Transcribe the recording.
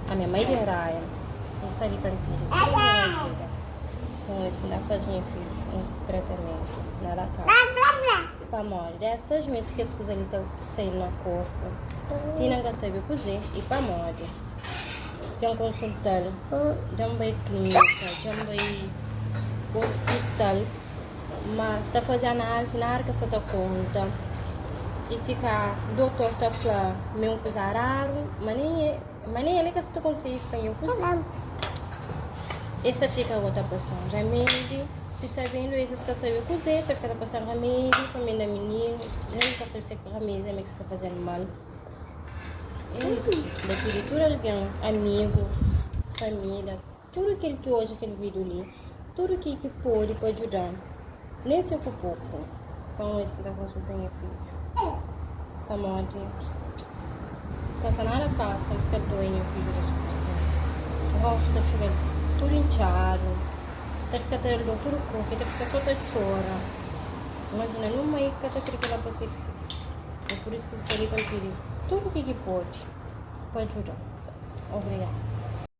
A minha mãe de Raya está ali para me ajuda. Com esse da fazendo filho um tratamento na casa. Para morrer essas meses que as coisas ali estão saindo no corpo. Tinha que saber cozer e para morrer. Já consultar, já vai clínica, já vai hospital, mas está fazendo análise na hora que você está conta. E fica, o doutor está falando, meu coisa raro, mas nem ele que você consegue fazer o coisa. Esta fica outra passando remédio, se sabendo esses que sabem cozer, você fica passando remédio, comendo a menina, nem que sabe se é remédio, é que você está fazendo mal. É isso, daqui de tudo alguém, amigo, família, tudo aquilo que hoje aquele vídeo ali, tudo aquilo que pode para ajudar, nem se ocupou com esse da consulta em filho. Tá morte. Passa nada fácil, fica doendo, filho o suficiente. O rosto tá ficando tudo inchado, tá ficando tendo dor no corpo, tá ficando só tá chora. Imagina, numa aí que tá querendo para ser filho. É por isso que você ali vai pedir tudo o que pode ajudar. Obrigada.